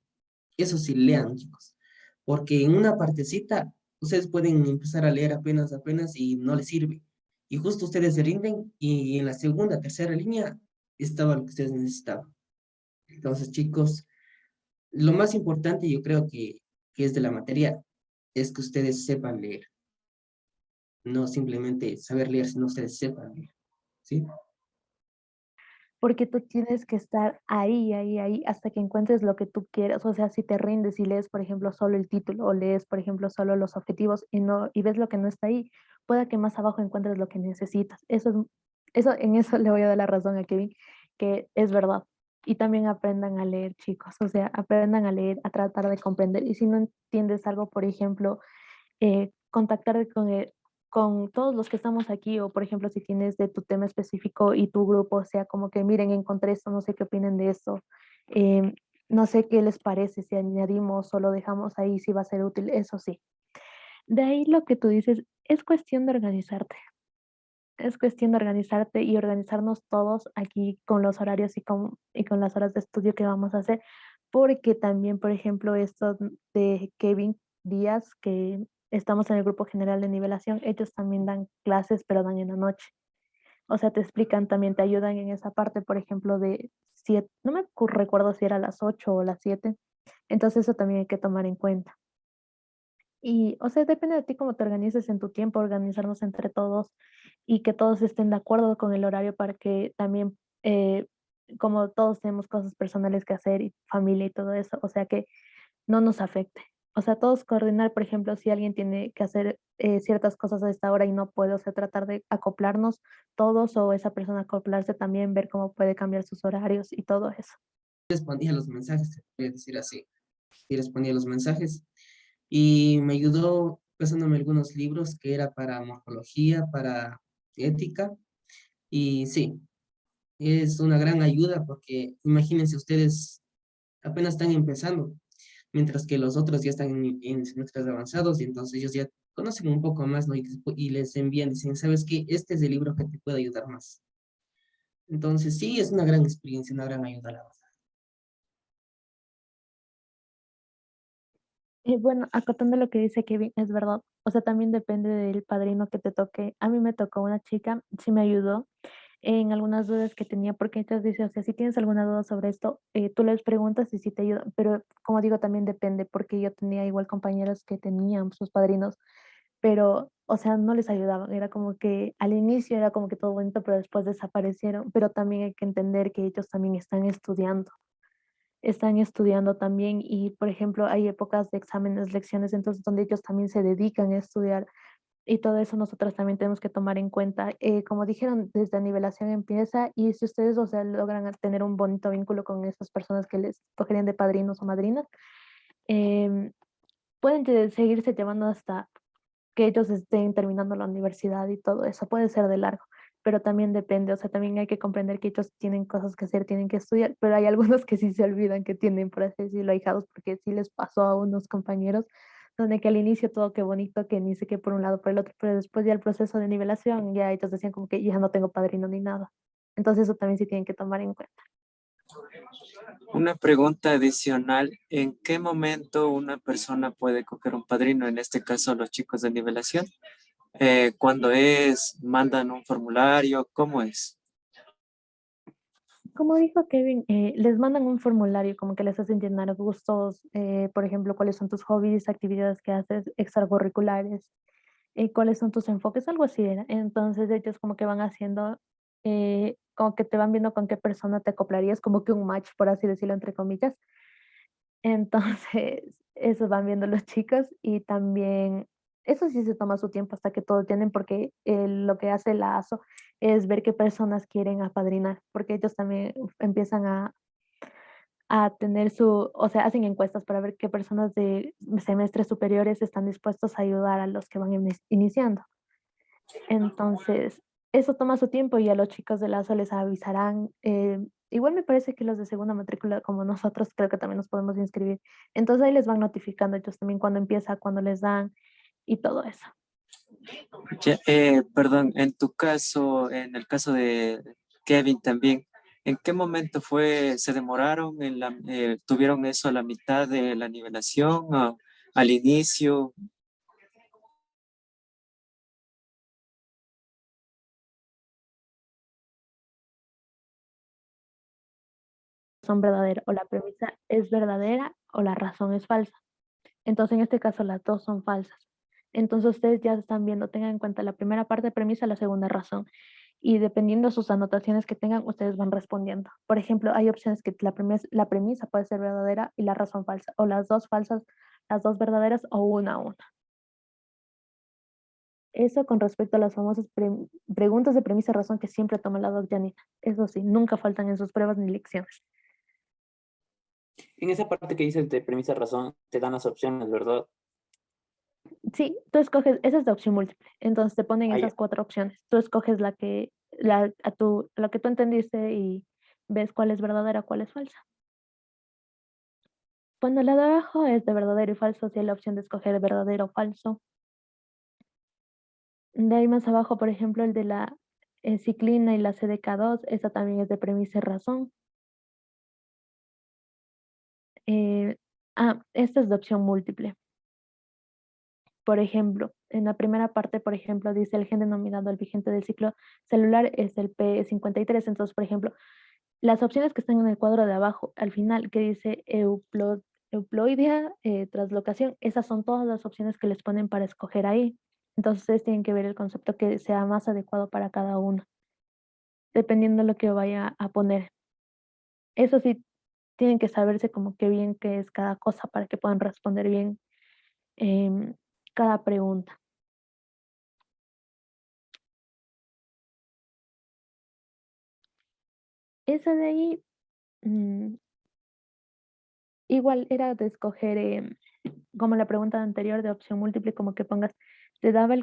Eso sí, lean, chicos. Porque en una partecita, ustedes pueden empezar a leer apenas y no les sirve. Y justo ustedes se rinden y en la segunda, tercera línea estaba lo que ustedes necesitaban. Entonces, chicos, lo más importante yo creo que es de la materia es que ustedes sepan leer. No simplemente saber leer, sino ustedes sepan leer. ¿Sí? porque tú tienes que estar ahí, hasta que encuentres lo que tú quieras. O sea, si te rindes y lees, por ejemplo, solo el título o lees, por ejemplo, solo los objetivos y ves lo que no está ahí, pueda que más abajo encuentres lo que necesitas. En eso le voy a dar la razón a Kevin, que es verdad. Y también aprendan a leer, chicos. O sea, aprendan a leer, a tratar de comprender. Y si no entiendes algo, por ejemplo, contactar con todos los que estamos aquí, o por ejemplo, si tienes de tu tema específico y tu grupo, o sea, como que miren, encontré esto, no sé qué opinen de esto, em, no sé qué les parece, si añadimos o lo dejamos ahí, si va a ser útil, eso sí. De ahí lo que tú dices, es cuestión de organizarte. Es cuestión de organizarte y organizarnos todos aquí con los horarios y con las horas de estudio que vamos a hacer, porque también, por ejemplo, esto de Kevin Díaz, que estamos en el grupo general de nivelación, ellos también dan clases, pero dan en la noche. O sea, te explican también, te ayudan en esa parte, por ejemplo, de 7, no recuerdo si era a las 8 o las 7. Entonces eso también hay que tomar en cuenta. Y, o sea, depende de ti cómo te organices en tu tiempo, organizarnos entre todos y que todos estén de acuerdo con el horario para que también, como todos tenemos cosas personales que hacer y familia y todo eso, o sea, que no nos afecte. O sea, todos coordinar, por ejemplo, si alguien tiene que hacer ciertas cosas a esta hora y no puede, o sea, tratar de acoplarnos todos o esa persona acoplarse también, ver cómo puede cambiar sus horarios y todo eso. Respondía los mensajes, te voy a decir así. Y respondía los mensajes. Y me ayudó pasándome algunos libros que era para morfología, para ética. Y sí, es una gran ayuda porque imagínense ustedes apenas están empezando, mientras que los otros ya están en semestres avanzados y entonces ellos ya conocen un poco más, ¿no? Y les envían, dicen, ¿sabes qué? Este es el libro que te puede ayudar más. Entonces sí, es una gran experiencia, una gran ayuda, la verdad. Bueno, acotando lo que dice Kevin, es verdad. O sea, también depende del padrino que te toque. A mí me tocó una chica, sí me ayudó en algunas dudas que tenía, porque ellos dicen, o sea, si tienes alguna duda sobre esto, tú les preguntas y sí te ayudan. Pero como digo, también depende, porque yo tenía igual compañeros que tenían sus padrinos, pero, o sea, no les ayudaban. Era como que al inicio era como que todo bonito, pero después desaparecieron. Pero también hay que entender que ellos también están estudiando también y, por ejemplo, hay épocas de exámenes, lecciones, entonces donde ellos también se dedican a estudiar y todo eso nosotros también tenemos que tomar en cuenta. Como dijeron, desde nivelación empieza y si ustedes, o sea, logran tener un bonito vínculo con esas personas que les cogerían de padrinos o madrinas, em, pueden seguirse llevando hasta que ellos estén terminando la universidad y todo eso, puede ser de largo, pero también depende, o sea, también hay que comprender que ellos tienen cosas que hacer, tienen que estudiar, pero hay algunos que sí se olvidan que tienen, por así decirlo, ahijados, porque sí les pasó a unos compañeros, donde que al inicio todo qué bonito, que ni sé qué por un lado, por el otro, pero después ya el proceso de nivelación, ya ellos decían como que ya no tengo padrino ni nada. Entonces eso también sí tienen que tomar en cuenta. Una pregunta adicional, ¿en qué momento una persona puede coger un padrino? En este caso, los chicos de nivelación. ¿Cuándo es? ¿Mandan un formulario? ¿Cómo es? Como dijo Kevin, les mandan un formulario como que les hacen llenar gustos, por ejemplo, cuáles son tus hobbies, actividades que haces extracurriculares, cuáles son tus enfoques, algo así era. Entonces ellos como que van haciendo, como que te van viendo con qué persona te acoplarías, como que un match, por así decirlo, entre comillas. Entonces, eso van viendo los chicos y también, eso sí se toma su tiempo hasta que todos tienen, porque lo que hace la ASO es ver qué personas quieren apadrinar, porque ellos también empiezan a tener o sea, hacen encuestas para ver qué personas de semestres superiores están dispuestos a ayudar a los que van iniciando. Entonces, eso toma su tiempo y a los chicos de la ASO les avisarán. Igual me parece que los de segunda matrícula, como nosotros, creo que también nos podemos inscribir. Entonces ahí les van notificando ellos también cuando empieza, cuando les dan y todo eso. Perdón, en tu caso, en el caso de Kevin también, ¿en qué momento se demoraron tuvieron eso a la mitad de la nivelación, al inicio? Son verdaderas, o la premisa es verdadera o la razón es falsa. Entonces, en este caso, las dos son falsas. Entonces, ustedes ya están viendo, tengan en cuenta la primera parte de premisa, la segunda razón. y dependiendo de sus anotaciones que tengan, ustedes van respondiendo. Por ejemplo, hay opciones que la premisa puede ser verdadera y la razón falsa, o las dos falsas, las dos verdaderas o una a una. Eso con respecto a las famosas preguntas de premisa razón que siempre toma la doc Janina. Eso sí, nunca faltan en sus pruebas ni lecciones. En esa parte que dices de premisa razón, te dan las opciones, ¿verdad? Sí, tú escoges, esa es de opción múltiple. Entonces te ponen Ah, ya. esas 4 opciones. Tú escoges lo que tú entendiste y ves cuál es verdadera, cuál es falsa. Cuando la de abajo es de verdadero y falso, si hay la opción de escoger verdadero o falso. De ahí más abajo, por ejemplo, el de la ciclina y la CDK2, esa también es de premisa y razón. Esta es de opción múltiple. Por ejemplo, en la primera parte, por ejemplo, dice el gen denominado el vigente del ciclo celular es el P53. Entonces, por ejemplo, las opciones que están en el cuadro de abajo, al final, que dice euploidea, translocación, esas son todas las opciones que les ponen para escoger ahí. Entonces, ustedes tienen que ver el concepto que sea más adecuado para cada uno, dependiendo de lo que vaya a poner. Eso sí, tienen que saberse como que bien qué es cada cosa para que puedan responder bien em, cada pregunta. Esa de ahí, mm, igual era de escoger, como la pregunta anterior de opción múltiple, como que pongas, te daba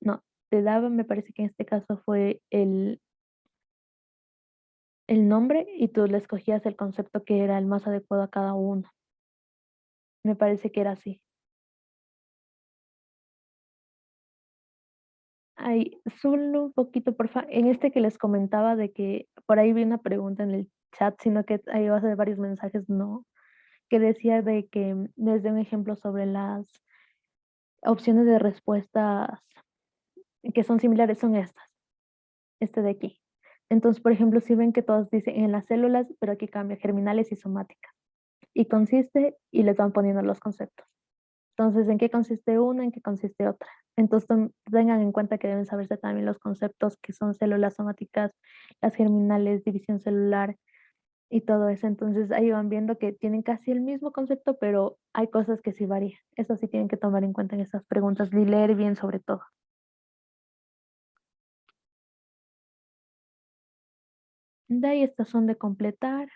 no, te daba, me parece que en este caso fue el nombre y tú le escogías el concepto que era el más adecuado a cada uno. Me parece que era así. Ay, solo un poquito, porfa. En este que les comentaba de que por ahí vi una pregunta en el chat, sino que ahí va a ser varios mensajes, no, que decía de que les dé un ejemplo sobre las opciones de respuestas que son similares, son estas, este de aquí. Entonces, por ejemplo, si ven que todas dicen en las células, pero aquí cambia germinales y somáticas. Y consiste, y les van poniendo los conceptos. Entonces, ¿en qué consiste una? ¿En qué consiste otra? Entonces, tengan en cuenta que deben saberse también los conceptos que son células somáticas, las germinales, división celular y todo eso. Entonces, ahí van viendo que tienen casi el mismo concepto, pero hay cosas que sí varían. Eso sí tienen que tomar en cuenta en estas preguntas y leer bien sobre todo. De ahí estas son de completar.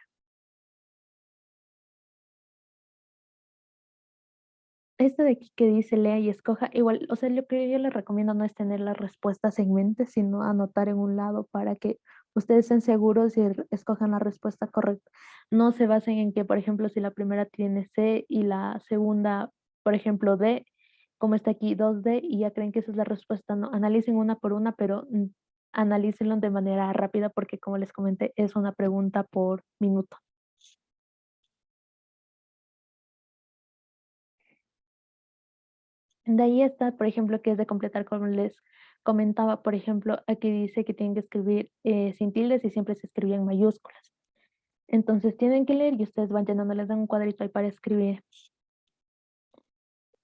Este de aquí que dice lea y escoja, igual, o sea, lo que yo les recomiendo no es tener las respuestas en mente, sino anotar en un lado para que ustedes estén seguros y escojan la respuesta correcta. No se basen en que, por ejemplo, si la primera tiene C y la segunda, por ejemplo, D, como está aquí 2D y ya creen que esa es la respuesta. No, analicen una por una, pero analícenlo de manera rápida porque, como les comenté, es una pregunta por minuto. De ahí está, por ejemplo, que es de completar, como les comentaba, por ejemplo, aquí dice que tienen que escribir sin tildes y siempre se escribía en mayúsculas. Entonces tienen que leer y ustedes van llenando, les dan un cuadrito ahí para escribir.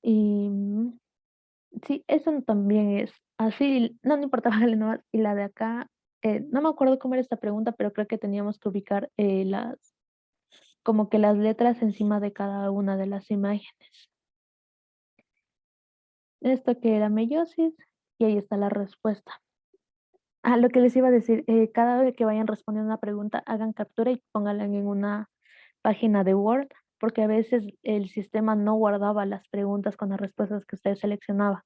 Y sí, eso también es así, no, no importa, vale nomás. Y la de acá, no me acuerdo cómo era esta pregunta, pero creo que teníamos que ubicar como que las letras encima de cada una de las imágenes. Esto que era meiosis, y ahí está la respuesta. Lo que les iba a decir, cada vez que vayan respondiendo una pregunta, hagan captura y pónganla en una página de Word, porque a veces el sistema no guardaba las preguntas con las respuestas que ustedes seleccionaban.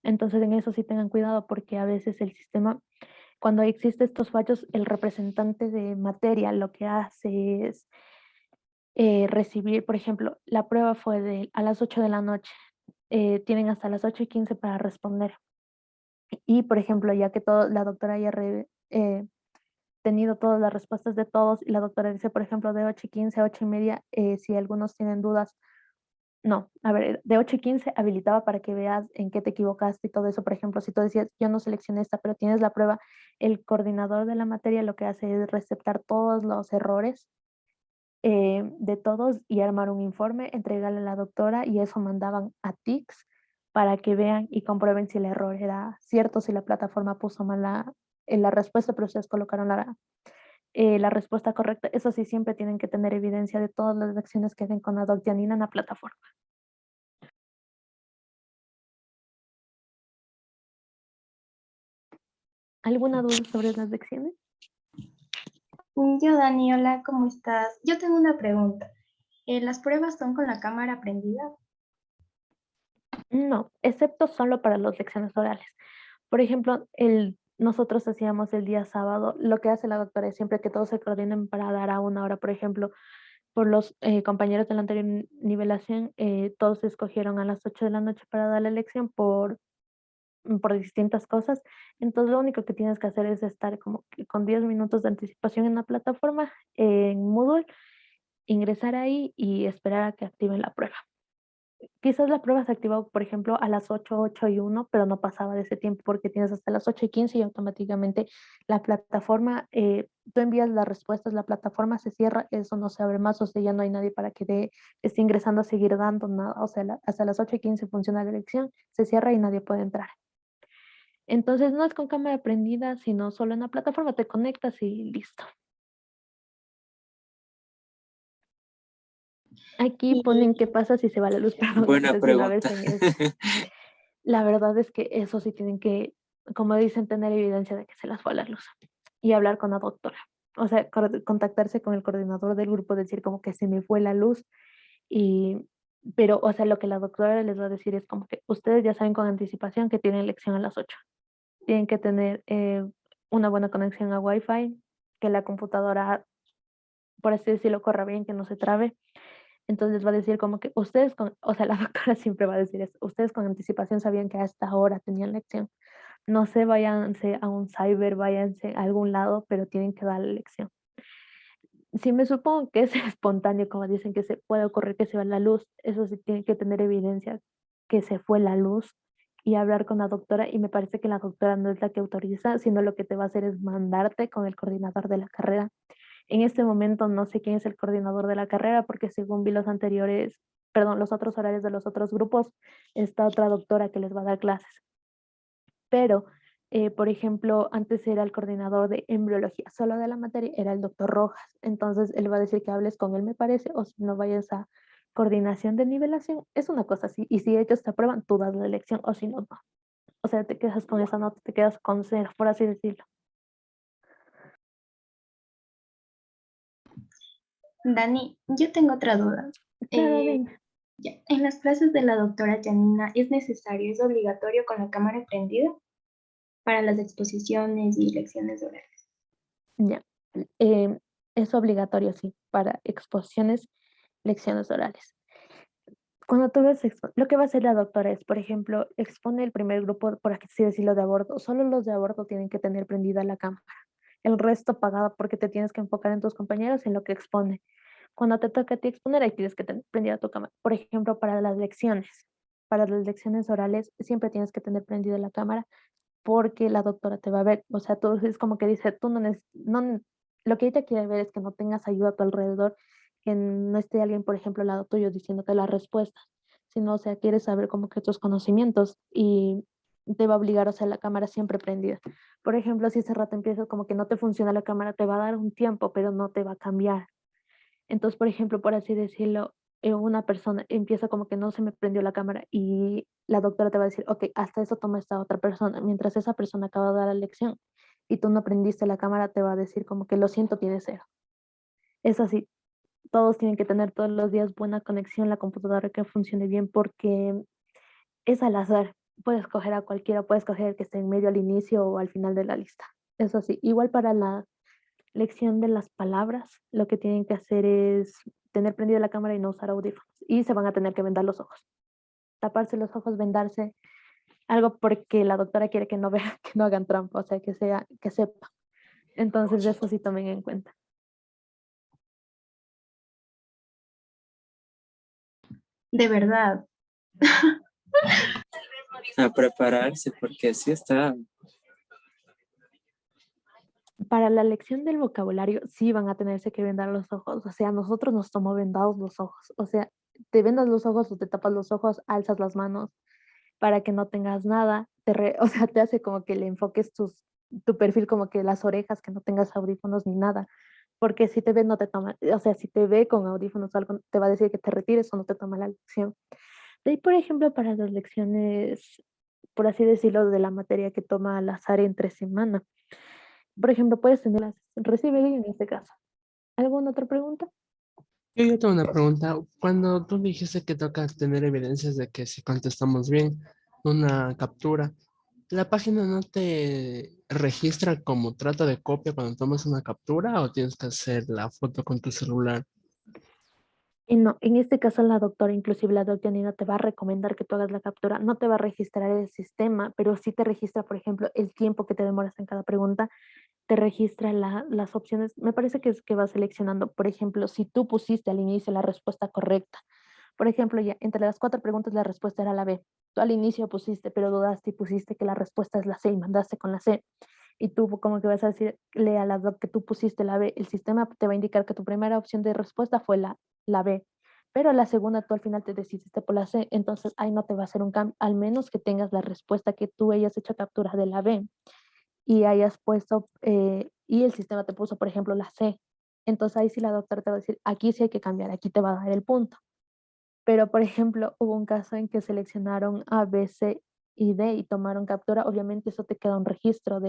Entonces, en eso sí tengan cuidado, porque a veces el sistema, cuando existen estos fallos, el representante de materia lo que hace es recibir, por ejemplo, la prueba fue a las 8 de la noche, tienen hasta las 8:15 para responder. Y, por ejemplo, ya que la doctora ya tenido todas las respuestas de todos y la doctora dice, por ejemplo, de 8:15 a 8:30, si algunos tienen dudas, no, a ver, de 8:15 habilitaba para que veas en qué te equivocaste y todo eso. Por ejemplo, si tú decías, yo no seleccioné esta, pero tienes la prueba, el coordinador de la materia lo que hace es receptar todos los errores de todos y armar un informe, entregarle a la doctora y eso mandaban a TICS para que vean y comprueben si el error era cierto, si la plataforma puso mala la respuesta, pero ustedes colocaron la respuesta correcta. Eso sí, siempre tienen que tener evidencia de todas las lecciones que den con la doc Janina en la plataforma. ¿Alguna duda sobre las lecciones? Yo, Dani, hola, ¿cómo estás? Yo tengo una pregunta. ¿Las pruebas son con la cámara prendida? No, excepto solo para las lecciones orales. Por ejemplo, nosotros hacíamos el día sábado, lo que hace la doctora es siempre que todos se coordinen para dar a una hora, por ejemplo, por los compañeros de la anterior nivelación, todos escogieron a las 8 de la noche para dar la lección por distintas cosas. Entonces, lo único que tienes que hacer es estar como que con 10 minutos de anticipación en la plataforma, en Moodle, ingresar ahí y esperar a que activen la prueba. Quizás la prueba se activó, por ejemplo, a las 8:01, pero no pasaba de ese tiempo porque tienes hasta las 8:15 y automáticamente la plataforma, tú envías las respuestas, la plataforma se cierra, eso no se abre más, o sea, ya no hay nadie para que esté ingresando a seguir dando nada, o sea, hasta las 8:15 funciona la elección, se cierra y nadie puede entrar. Entonces no es con cámara prendida, sino solo en la plataforma, te conectas y listo. Aquí ponen qué pasa si se va la luz, perdón, Buena antes de una vez pregunta. en eso. La verdad es que eso sí tienen que, como dicen, tener evidencia de que se las fue la luz y hablar con la doctora. O sea, contactarse con el coordinador del grupo, decir como que se me fue la luz y, pero, o sea, lo que la doctora les va a decir es como que ustedes ya saben con anticipación que tienen lección a las 8. Tienen que tener una buena conexión a Wi-Fi, que la computadora, por así decirlo, corra bien, que no se trabe. Entonces va a decir como que ustedes, o sea, la doctora siempre va a decir eso, ustedes con anticipación sabían que a esta hora tenían lección. No sé, váyanse a un cyber, váyanse a algún lado, pero tienen que dar la lección. Si me supongo que es espontáneo, como dicen que se puede ocurrir que se va la luz, eso sí tiene que tener evidencia que se fue la luz y hablar con la doctora, y me parece que la doctora no es la que autoriza, sino lo que te va a hacer es mandarte con el coordinador de la carrera. En este momento no sé quién es el coordinador de la carrera porque según vi los anteriores, perdón, los otros horarios de los otros grupos, está otra doctora que les va a dar clases. Pero, por ejemplo, antes era el coordinador de embriología, solo de la materia era el doctor Rojas. Entonces, él va a decir que hables con él, me parece, o si no vayas a coordinación de nivelación. Es una cosa así. Y si ellos te aprueban, tú das la elección, o si no, no. O sea, te quedas con esa nota, te quedas con cero, por así decirlo. Dani, yo tengo otra duda. Claro, dime. Ya, en las clases de la doctora Janina, ¿es necesario, es obligatorio con la cámara prendida para las exposiciones y lecciones orales? Ya. Es obligatorio, sí, para exposiciones, lecciones orales. Cuando tú ves, lo que va a hacer la doctora es, por ejemplo, expone el primer grupo, por así decirlo, de aborto. Solo los de aborto tienen que tener prendida la cámara. El resto pagado porque te tienes que enfocar en tus compañeros, en lo que expone. Cuando te toca a ti exponer, ahí tienes que tener prendida tu cámara. Por ejemplo, para las lecciones orales, siempre tienes que tener prendida la cámara porque la doctora te va a ver. O sea, tú es como que dice, tú lo que ella quiere ver es que no tengas ayuda a tu alrededor, que no esté alguien, por ejemplo, al lado tuyo diciéndote las respuestas, sino, o sea, quiere saber como que tus conocimientos y te va a obligar, o sea, la cámara siempre prendida. Por ejemplo, si ese rato empiezas como que no te funciona la cámara, te va a dar un tiempo, pero no te va a cambiar. Entonces, por ejemplo, por así decirlo, una persona empieza como que no se me prendió la cámara y la doctora te va a decir, ok, hasta eso toma esta otra persona. Mientras esa persona acaba de dar la lección y tú no prendiste la cámara, te va a decir como que lo siento, tiene cero. Es así, todos tienen que tener todos los días buena conexión, la computadora que funcione bien porque es al azar. Puedes coger a cualquiera, puedes coger el que esté en medio al inicio o al final de la lista. Eso sí, igual para la lección de las palabras, lo que tienen que hacer es tener prendida la cámara y no usar audífonos. Y se van a tener que vendar los ojos. Taparse los ojos, vendarse, algo porque la doctora quiere que no vean, que no hagan trampa, o sea, que sepa. Entonces, eso sí tomen en cuenta. De verdad. A prepararse, porque sí está. Para la lección del vocabulario, sí van a tenerse que vendar los ojos. O sea, a nosotros nos tomó vendados los ojos. O sea, te vendas los ojos o te tapas los ojos, alzas las manos para que no tengas nada. O sea, te hace como que le enfoques tu perfil como que las orejas, que no tengas audífonos ni nada, porque si te ve no te toma, o sea, si te ve con audífonos o algo, te va a decir que te retires o no te toma la lección. De ahí, por ejemplo, para las lecciones, por así decirlo, de la materia que toma al azar entre semana. Por ejemplo, puedes tenerlas, recibe en este caso. ¿Alguna otra pregunta? Yo tengo una pregunta. Cuando tú dijiste que toca tener evidencias de que si contestamos bien, una captura, ¿la página no te registra como trata de copia cuando tomas una captura o tienes que hacer la foto con tu celular? Y no, en este caso la doctora, inclusive la doctora Nina, te va a recomendar que tú hagas la captura. No te va a registrar el sistema, pero sí te registra, por ejemplo, el tiempo que te demoras en cada pregunta, te registra las opciones. Me parece que es que vas seleccionando, por ejemplo, si tú pusiste al inicio la respuesta correcta. Por ejemplo, ya entre las 4 preguntas la respuesta era la B. Tú al inicio pusiste, pero dudaste y pusiste que la respuesta es la C y mandaste con la C. Y tú como que vas a decirle a la doc que tú pusiste la B. El sistema te va a indicar que tu primera opción de respuesta fue la B. Pero la segunda tú al final te decidiste por la C. Entonces ahí no te va a hacer un cambio, al menos que tengas la respuesta que tú hayas hecho captura de la B y hayas puesto, y el sistema te puso, por ejemplo, la C. Entonces ahí sí la doctora te va a decir, aquí sí hay que cambiar, aquí te va a dar el punto. Pero, por ejemplo, hubo un caso en que seleccionaron A, B, C y D y tomaron captura. Obviamente eso te queda un registro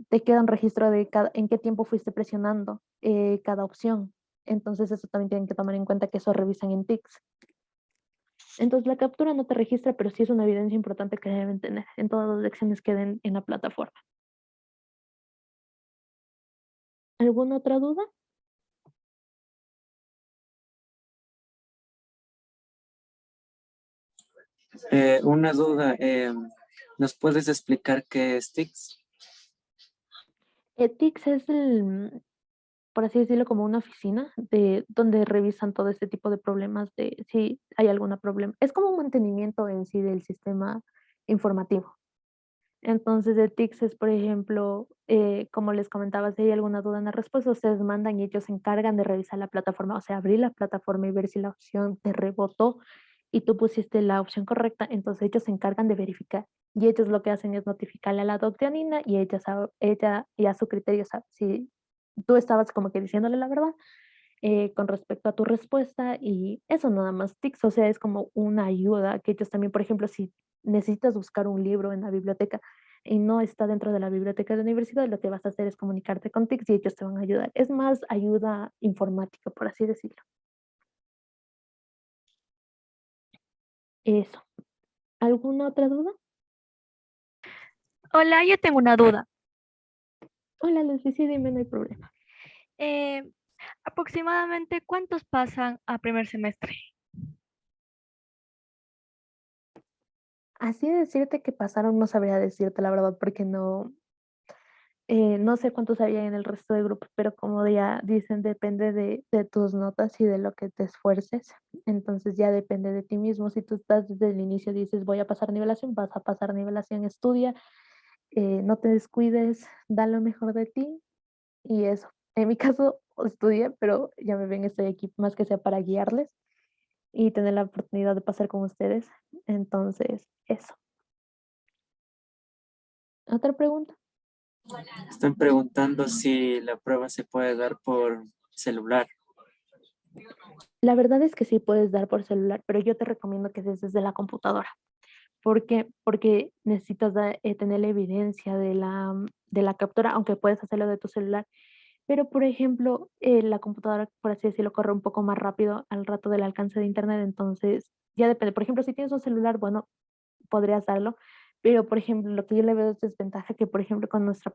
te queda un registro de en qué tiempo fuiste presionando cada opción. Entonces eso también tienen que tomar en cuenta que eso revisan en TICS. Entonces la captura no te registra, pero sí es una evidencia importante que deben tener en todas las lecciones que den en la plataforma. ¿Alguna otra duda? Una duda, ¿nos puedes explicar qué es TICS? TICS es por así decirlo, como una oficina de donde revisan todo este tipo de problemas de si hay algún problema. Es como un mantenimiento en sí del sistema informativo. Entonces, de TICS es, por ejemplo, como les comentaba, si hay alguna duda en la respuesta, ustedes mandan y ellos se encargan de revisar la plataforma, o sea, abrir la plataforma y ver si la opción te rebotó y tú pusiste la opción correcta, entonces ellos se encargan de verificar. Y ellos lo que hacen es notificarle a la doctorina y ella y a su criterio sabe si tú estabas como que diciéndole la verdad con respecto a tu respuesta y eso nada más tics, o sea, es como una ayuda que ellos también, por ejemplo, si necesitas buscar un libro en la biblioteca y no está dentro de la biblioteca de la universidad, lo que vas a hacer es comunicarte con TICS y ellos te van a ayudar. Es más ayuda informática, por así decirlo. Eso. ¿Alguna otra duda? Hola, yo tengo una duda. Hola, Leslie, sí, dime, no hay problema. Aproximadamente, ¿cuántos pasan a primer semestre? Así de decirte que pasaron, no sabría decirte la verdad, porque no sé cuántos había en el resto de grupos, pero como ya dicen, depende de tus notas y de lo que te esfuerces. Entonces ya depende de ti mismo. Si tú estás desde el inicio, dices voy a pasar nivelación, vas a pasar nivelación, estudia, no te descuides, da lo mejor de ti y eso. En mi caso, estudié, pero ya me ven, estoy aquí más que sea para guiarles y tener la oportunidad de pasar con ustedes. Entonces, eso. ¿Otra pregunta? Están preguntando si la prueba se puede dar por celular. La verdad es que sí puedes dar por celular, pero yo te recomiendo que des desde la computadora. ¿Por qué? Porque necesitas tener la evidencia de la captura, aunque puedes hacerlo de tu celular. Pero, por ejemplo, la computadora, por así decirlo, corre un poco más rápido al rato del alcance de internet. Entonces, ya depende. Por ejemplo, si tienes un celular, bueno, podrías darlo. Pero, por ejemplo, lo que yo le veo es desventaja que, por ejemplo, con nuestra